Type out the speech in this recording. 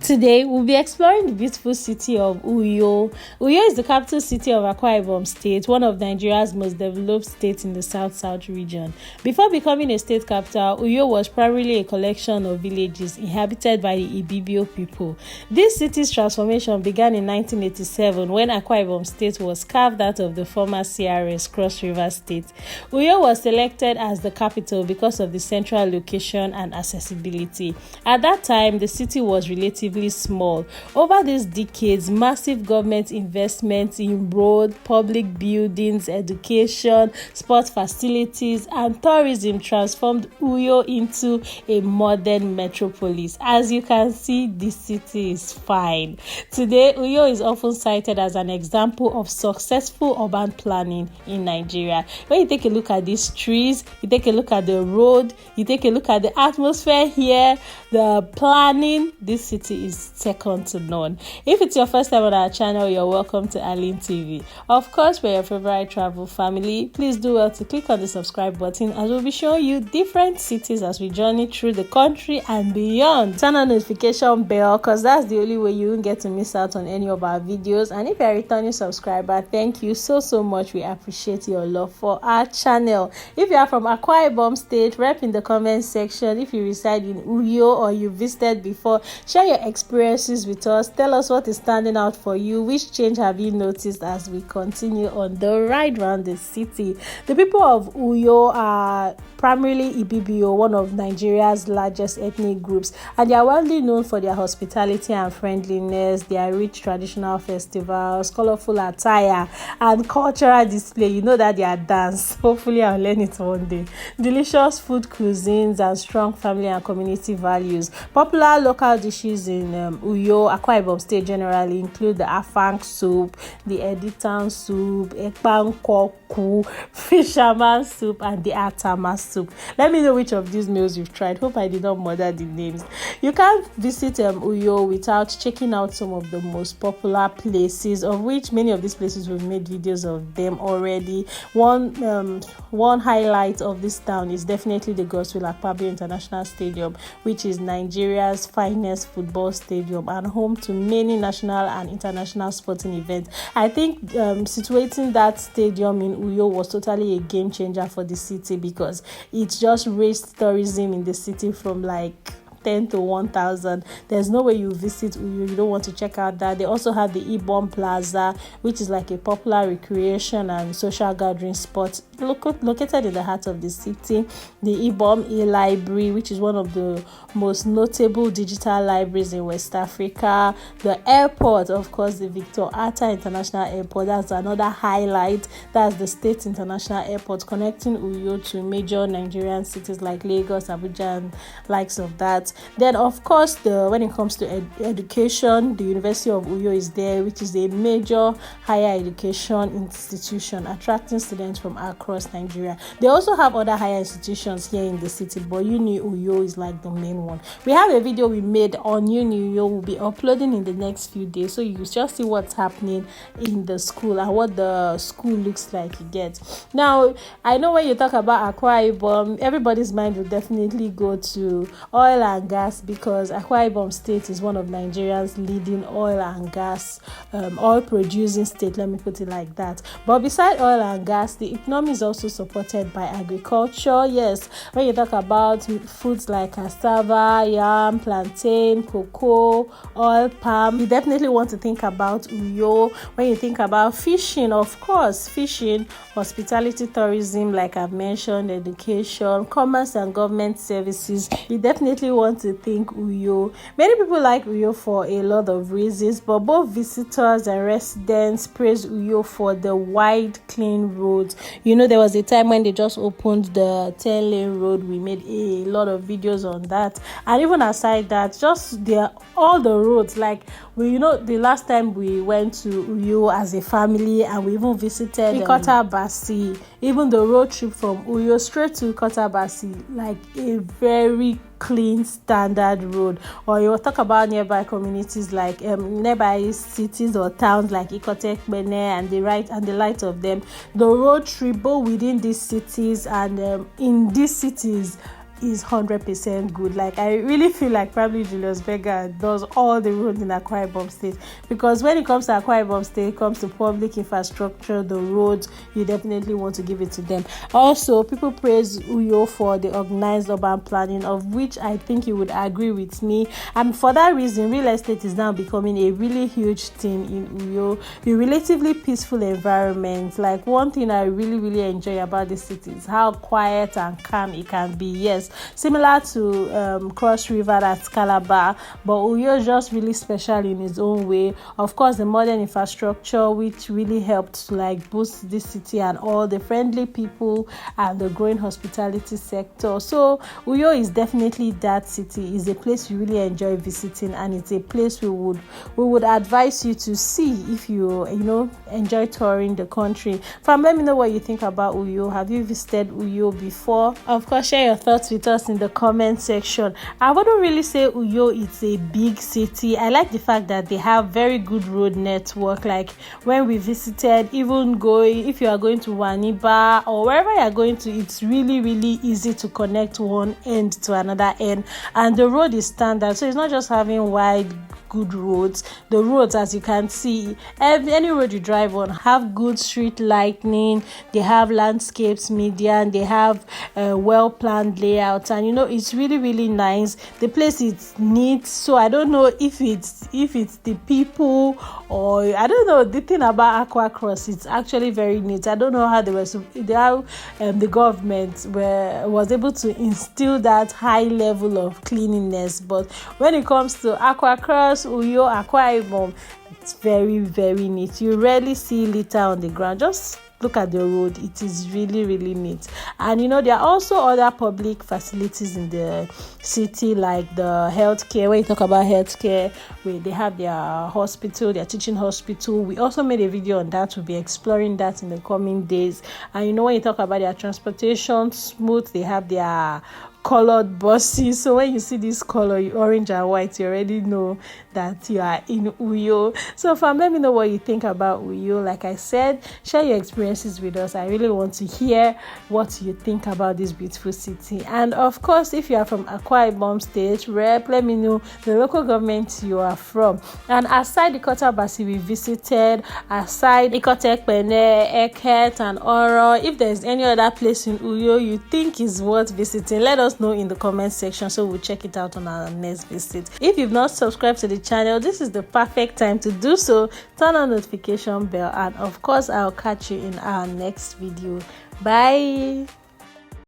Today, we'll be exploring the beautiful city of Uyo. Uyo is the capital city of Akwa Ibom State, one of Nigeria's most developed states in the South-South region. Before becoming a state capital, Uyo was primarily a collection of villages inhabited by the Ibibio people. This city's transformation began in 1987 when Akwa Ibom State was carved out of the former CRS Cross River State. Uyo was selected as the capital because of the central location and accessibility. At that time, the city was relatively small. Over these decades, massive government investments in road, public buildings, education, sports facilities, and tourism transformed Uyo into a modern metropolis. As you can see, the city is fine. Today, Uyo is often cited as an example of successful urban planning in Nigeria. When you take a look at these trees, you take a look at the road, you take a look at the atmosphere here, the planning, this city is second to none. If it's your first time on our channel, you're welcome to Aline TV. Of course, we're your favorite travel family. Please do well to click on the subscribe button as we'll be showing you different cities as we journey through the country and beyond. Turn on notification bell because that's the only way you won't get to miss out on any of our videos. And if you're a returning subscriber, thank you so much. We appreciate your love for our channel. If you are from Akwa Ibom State, rep in the comment section. If you reside in Uyo or you visited before, share your experiences with us. Tell us what is standing out for you. Which change have you noticed as we continue on the ride around the city? The people of Uyo are primarily Ibibio, one of Nigeria's largest ethnic groups, and they are widely known for their hospitality and friendliness, their rich traditional festivals, colorful attire, and cultural display. You know that they are dance. Hopefully, I'll learn it one day. Delicious food cuisines and strong family and community values. Popular local dishes in Uyo, Akwa Ibom State generally include the afang soup, the editan soup, ekpang koku, fisherman soup, and the atama soup. Let me know which of these meals you've tried. Hope I did not murder the names. You can't visit Uyo without checking out some of the most popular places, of which many of these places we've made videos of them already. One highlight of this town is definitely the Godswill Akpabio International Stadium, which is Nigeria's finest football stadium and home to many national and international sporting events. I think situating that stadium in Uyo was totally a game changer for the city because it just raised tourism in the city from like 10 to 1,000. There's no way you visit Uyo, you don't want to check out that. They also have the Ibom Plaza, which is like a popular recreation and social gathering spot located in the heart of the city. The Ibom Air library, which is one of the most notable digital libraries in West Africa. The airport, of course, the Victor Atta International Airport, that's another highlight. That's the state international airport connecting Uyo to major Nigerian cities like Lagos, Abuja, and likes of that. Then, of course, when it comes to education, the University of Uyo is there, which is a major higher education institution attracting students from across Nigeria. They also have other higher institutions here in the city, but Uni Uyo is like the main one. We have a video we made on Uni Uyo. We'll be uploading in the next few days, so you just see what's happening in the school and what the school looks like. You get. Now, I know when you talk about Akwa Ibom, everybody's mind will definitely go to oil and gas because Akwa Ibom State is one of Nigeria's leading oil and gas, oil producing state, let me put it like that. But beside oil and gas, the economy is also supported by agriculture. Yes, when you talk about foods like cassava, yam, plantain, cocoa, oil, palm, you definitely want to think about Uyo. When you think about fishing, of course, fishing, hospitality, tourism, like I've mentioned, education, commerce and government services, you definitely want to think Uyo. Many people like Uyo for a lot of reasons, but both visitors and residents praise Uyo for the wide, clean roads. You know, there was a time when they just opened the 10-lane road. We made a lot of videos on that. And even aside that, just all the roads, like the last time we went to Uyo as a family and we even visited Ikota Basi, even the road trip from Uyo straight to Ikota Basi, like a very clean standard road. Or you talk about nearby communities like nearby cities or towns like Ikotek, Bene, and the light of them. The road trip both within these cities and in these cities is 100% good. Like, I really feel like probably Julius Berger does all the roads in Akwa Ibom State, because when it comes to Akwa Ibom State, it comes to public infrastructure, the roads, you definitely want to give it to them. Also, people praise Uyo for the organized urban planning, of which I think you would agree with me. And for that reason, real estate is now becoming a really huge thing in Uyo. A relatively peaceful environment. Like, one thing I really enjoy about the city is how quiet and calm it can be. Yes, similar to Cross River at Calabar, but Uyo is just really special in its own way. Of course, the modern infrastructure, which really helped to like boost this city, and all the friendly people and the growing hospitality sector. So Uyo is definitely that city. It's a place you really enjoy visiting, and it's a place we would advise you to see if you enjoy touring the country. Fam, let me know what you think about Uyo. Have you visited Uyo before? Of course, share your thoughts with us in the comment section. I wouldn't really say Uyo is a big city. I like the fact that they have very good road network. Like, when we visited, even if you are going to Waniba or wherever you are going to, it's really easy to connect one end to another end, and the road is standard, so it's not just having wide good roads. The roads, as you can see, any road you drive on have good street lighting, they have landscapes, median, they have well planned layouts, and it's really nice. The place is neat, so I don't know if it's the people, or I don't know. The thing about Aqua Cross, it's actually very neat. I don't know how the government was able to instill that high level of cleanliness, but when it comes to Aqua Cross, Uyo Akwa Ibom, it's very neat. You rarely see litter on the ground. Just look at the road. It is really neat. And there are also other public facilities in the city, like the healthcare. When you talk about healthcare, where they have their hospital, their teaching hospital. We also made a video on that. We'll be exploring that in the coming days. And when you talk about their transportation, smooth, they have their colored buses. So when you see this color, orange and white, you already know that you are in Uyo. So fam, let me know what you think about Uyo. Like I said, share your experiences with us. I really want to hear what you think about this beautiful city. And of course, if you are from Akwa Ibom State, let me know the local government you are from. And aside the Kota Basi we visited, aside Ikotekpene, Eket and Oro, if there's any other place in Uyo you think is worth visiting, let us know in the comment section, so we'll check it out on our next visit. If you've not subscribed to the channel, this is the perfect time to do so. Turn on notification bell, and of course I'll catch you in our next video. Bye.